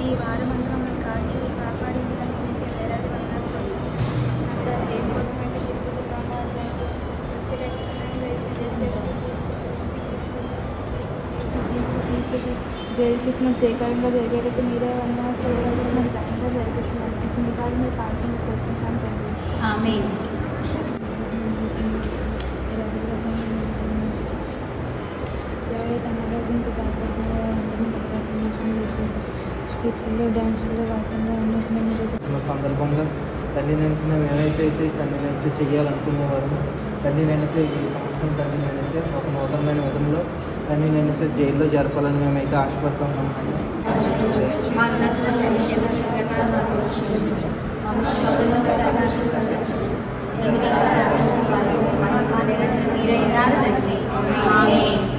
ఈ వారమంతా మనం కాచి కాపాడి విధానం మీకే వేలాది వందనాలు సమర్పించాం. అంతా దేనికోసమైతే తీసుకుంటామో అది వచ్చేటట్టు సహాయం జరిపిస్తున్నాం. జయకరంగా జరిగేటట్టు మీరే వందనాలు మనం ఘనంగా జరిపిస్తున్నాం. ఈ కాలం మీరు పాల్గొని కోరుకుంటున్నాం తండ్రి. ఆమేన్. డాన్సుల్లో కాకుండా సందర్భంగా తల్లి నెలసి మేము ఏమైతే తల్లి నెలసి చేయాలనుకునేవారు తల్లి నెలసి ఈ సంవత్సరం తల్లి నెలసి ఒక నూతనమైన విధంలో తల్లి నెలసి జైల్లో జరపాలని మేమైతే ఆశపడుతున్నాం. మీరే తండ్రి. ఆమేన్.